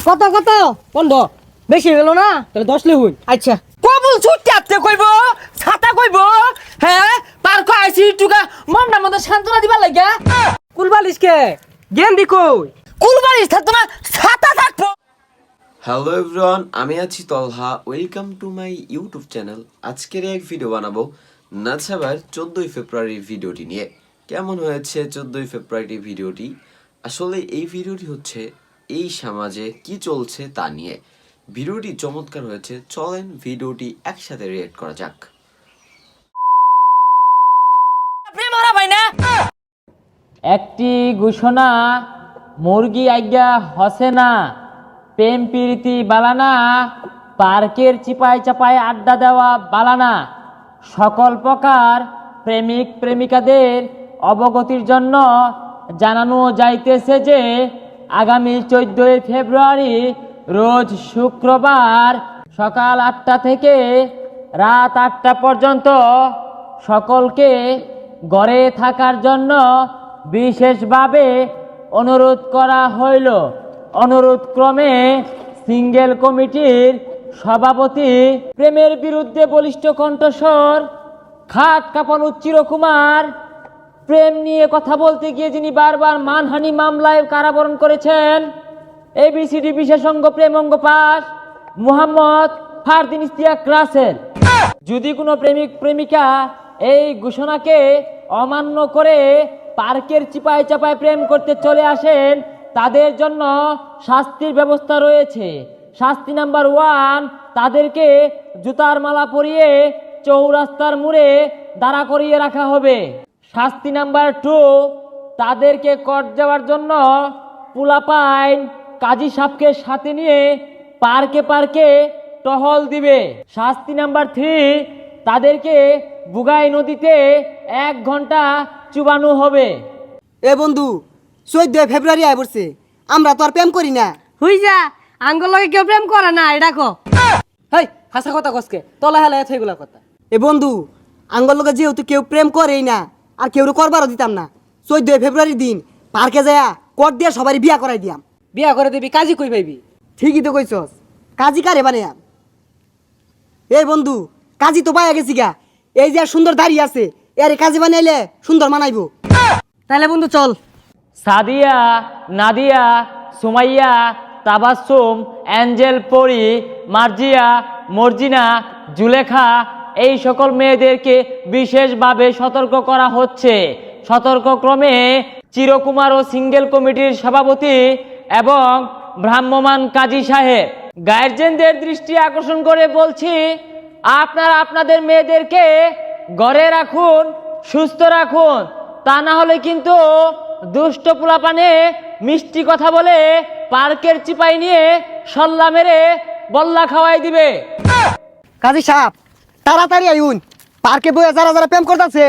কত কত 15 বেশি গেল না তাহলে 10 লিখুন। আচ্ছা কবুল ছুটতে আপতে কইব ছাতা কইব হ্যাঁ পার কো আইছি টুকা মনটা মতো সান্তনা দিবা লাগা কুলবালিশ কে গেন্দি কই কুলবাড়ি থাকতো না ছাতা থাকবো। হ্যালো এভরিওয়ান, আমি আছি Talha. Welcome to my YouTube channel. আজকের এক ভিডিও বানাবো নাচাবার 14ই ফেব্রুয়ারির ভিডিওটি নিয়ে। কেমন হয়েছে 14ই ফেব্রুয়ারির ভিডিওটি? আসলে এই ভিডিওটি হচ্ছে এই সমাজে কি চলছে তা নিয়ে। ভিডিওটি চমৎকার হয়েছে, চলেন ভিডিওটি একসাথে রিয়েক্ট করা যাক। প্রেম হারা ভাই না একটি ঘোষণা মুরগি আজ্ঞা হসে না, প্রেম প্রীতি বালানা, পার্কের চিপায় চাপায় আড্ডা দেওয়া বালানা। সকল প্রকার প্রেমিক প্রেমিকাদের অবগতির জন্য জানানো যাইতেছে যে আগামী 14ই ফেব্রুয়ারি রোজ শুক্রবার সকাল 8টা থেকে রাত 8টা পর্যন্ত সকলকে ঘরে থাকার জন্য বিশেষভাবে অনুরোধ করা হইল। অনুরোধ ক্রমে সিঙ্গেল কমিটির সভাপতি প্রেমের বিরুদ্ধে বলিষ্ঠ কণ্ঠস্বর খাট কাঁপানো চিরকুমার, প্রেম নিয়ে কথা বলতে গিয়ে যিনি বারবার মানহানি মামলায় কারাবরণ করেছেন, এবিসিডি বিশেষজ্ঞ প্রেমঙ্গ পাস মুহাম্মদ ফারদিন ইশতিয়াক রাসেল। যদি কোনো প্রেমিক প্রেমিকা এই ঘোষণাকে অমান্য করে পার্কের চিপায় চাপায় প্রেম করতে চলে আসেন, তাদের জন্য শাস্তির ব্যবস্থা রয়েছে। শাস্তি নাম্বার 1, তাদেরকে জুতার মালা পরিয়ে চৌরাস্তার মোড়ে দাঁড়া করিয়ে রাখা হবে। শাস্তি নাম্বার 2, তাদেরকে কট দেওয়ার জন্য পুলাপাইন কাজী সাহেবকে সাথে নিয়ে পার্কে পার্কে টহল দিবে। শাস্তি নাম্বার 3, তাদেরকে বুগাই নদীতে 1 ঘন্টা চুবানো হবে। এ বন্ধু 14 ফেব্রুয়ারি আই পড়ছে, আমরা তো আর প্রেম করি না। হুই যা আঙ্গুল লগে কেউ প্রেম করে না, এটা কো। হেই হাসা কথা কসকে তলা হেলা এগুলা কথা। এ বন্ধু আঙ্গল লগে যেহেতু কেউ প্রেম করেই না আর কেউ করবারও দিতাম না, 14 ফেব্রুয়ারির দিন পার্কে যায়া কোট দিয়ে সবারই বিয়া করাই দিয়াম। বিয়া করে দিবি কাজী কই পাইবি? ঠিকই তো কইছস, কাজী কারে বানাইয়াম। এই বন্ধু কাজী তো পাইয়া গেছি গা, এই যে আর সুন্দর দাঁড়িয়ে আছে এর কাজী বানাইলে সুন্দর মানাইবো। তাহলে বন্ধু চল। সাদিয়া, নাদিয়া, সুমাইয়া, তাবাসসুম, অ্যাঞ্জেল, পরি, মার্জিয়া, মর্জিনা, জুলেখা, এই সকল মেয়েদেরকে বিশেষভাবে সতর্ক করা হচ্ছে। সতর্কক্রমে চিরকুমার ও সিঙ্গেল কমিটির সভাপতি এবং ভ্রাম্যমাণ কাজী সাহেব, গার্জেনদের দৃষ্টি আকর্ষণ করে বলছি, আপনারা আপনাদের মেয়েদেরকে ঘরে রাখুন, সুস্থ রাখুন। তা না হলে কিন্তু দুষ্ট পোলাপানে মিষ্টি কথা বলে পার্কের চিপাই নিয়ে সল্লা মেরে বল্লা খাওয়াই দিবে। কাজী সাহেব তাড়াতাড়ি আইউন, পার্কে বইয়া যারা যারা প্রেম করতেছে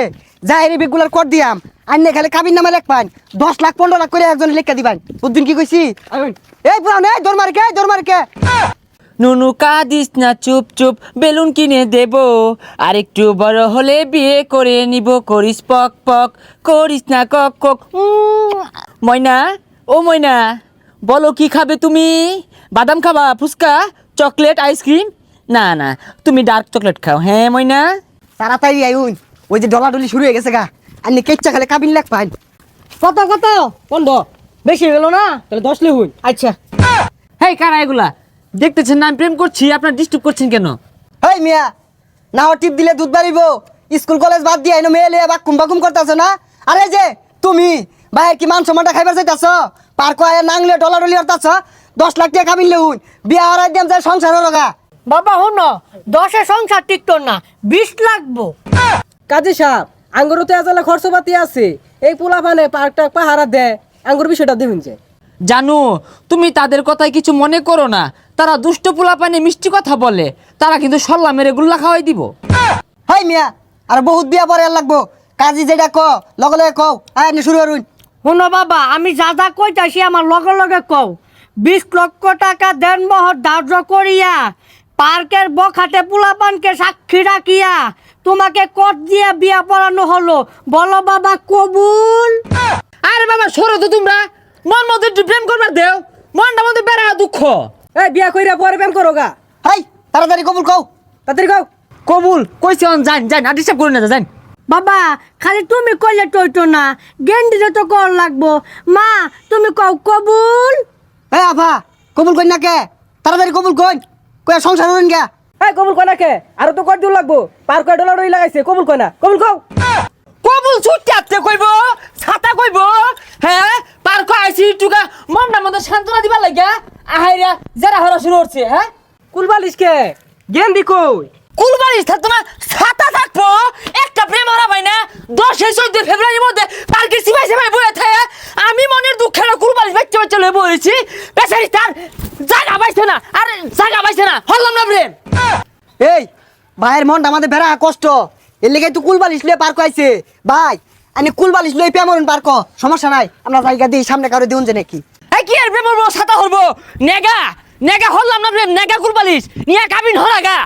যাই বিগুলার কোট দিয়াম। আন্নে খালি কাবির নামে লেখবান, 10 লাখ 15 লাখ করে একজন লেখা দিবান। বুঝছেন কি কইছি? এই পুরান এই দরমারকে নুনু কাঁদিস না, চুপ চুপ বেলুন কিনে দেব, আর একটু বড় হলে বিয়ে করে নিব, করিস পক পক করিস না কক কক। ময়না, ও ময়না, বলো কি খাবে তুমি? বাদাম খাবা, ফুচকা, চকলেট, আইসক্রিম? না না, তুমি ডার্ক চকলেট খাও। হ্যাঁ ময়না, তাড়াতাড়ি আইউন, ওই যে ডলাডলি শুরু হয়ে গেছে গা। আন্নে কেচ্চা খালি কাবির লেখবান। কত কত 15 বেশি গেল না তাহলে 10 লিখুন। আচ্ছা হেই কারা এগুলা? দেখতেছেন না আমি প্রেম করছি, আপনার ডিস্টার্ব করছেন কেন? হেই মিয়া, না টিপ দিলে দুধ বাড়িব। স্কুল কলেজ বাদ দিয়ে এনে মেয়ে লিয়ে বাকুম বাকুম করতেছ না? আরে যে তুমি ভাই কি মান সম্মানটা খাইবার চাইতেছ? পার্ক আয়া নাংলে ডলাডলি করতেছ, 10 লাখ টাকা কাবির লিখুন, বিয়া হরাই দিয়াম যায় সংসার লগা। বাবা হন 10-এ সংসার টিকতো না, 20 লাগবো। কাজী সাহেব আঙ্গুর তো এজালে খরচপাতি আছে, এই পোলাপানে পার্কটা পাহারা দেয়, আঙ্গুর বিষয়টা দেখুন যে। জানো, তুমি তাদের কথায় কিছু মনে করো না, তারা দুষ্ট পোলাপানে মিষ্টি কথা বলে, তারা কিন্তু সল্লা মেরে গুল্লা খাওয়াই দিব। হাই মিয়া আর বহুত বিয়া পরে আর লাগবো, কাজী যেটা ক লগে লগে কও। আপনি শুরু করুন। শুনো বাবা, আমি যা যা কইতাছি আমার লগে লগে কও। 20 লক্ষ টাকা দেন মোহর ধার্য করিয়া পার্কের বখাটে পোলাপানকে সাক্ষী রাখিয়া তোমাকে কোট দিয়ে বিয়া পড়ানো হলো। বলো বাবা কবুল? আরে বাবা সরো তো তোমরা, মন মতো একটু প্রেম করবার দেও। মনটা মধ্যে বেড়া দুঃখ। এই বিয়া কইরা পরে প্রেম করো গা। হাই তাড়াতাড়ি কবুল কও। তাড়াতাড়ি কও। কবুল কইছে যান যান আর ডিস্টার্ব করুন না যান। বাবা খালি তুমি কইলে টইতো না, গেন্ডিরে তো কর লাগবো। মা তুমি কও কবুল। এ আফা কবুল কই না কে? তাড়াতাড়ি কবুল কই। কই সংসার হইন গা। এই কবুল কয় না কে? আরো তো কয় দূর লাগবো। পার কয় ডলার ওই লাগাইছে, কবুল কয় না। কবুল কও। কবুল ছুটতে আতে কইব, ছাতা কইব। হ্যাঁ পার কো আইছি টুকা মনটা মধ্যে সান্ত্বনা দিবার লাগা আহাইরা যারা হরা শুরু হচ্ছে। হ্যাঁ কুলবালিশ কে? গেন্দি কই? কুলবাড়ি থাকতো না, ছাতা থাকবো। একটা প্রেম হারা পাই না 10-14 ফেব্রুয়ারির মধ্যে পার্কের সিপাই সিপাই বয়ে থাকে। আমি মনের দুঃখে কুলবাড়ি বাচ্চা বাচ্চা লয়ে বলেছি। বেচারি তার জায়গা পাইছে না, আরে জায়গা পাইছে না, হল্লাম না প্রেম। এই ভাইয়ের মনটা আমাদের বেড়া কষ্ট, এর লেগে তুই কুলবালিশ লয়ে পার কইছে। ভাই আনি কুলবালিশ লয়ে পেমরন পার ক, সমস্যা নাই, আমরা জায়গা দিই, সামনে কারো দিউন যে নাকি। এই কি আর প্রেম হবো, ছাতা হবো, নেগা নেগা হল্লাম না প্রেম, নেগা কুলবালিশ নিয়ে কাবিন হরাগা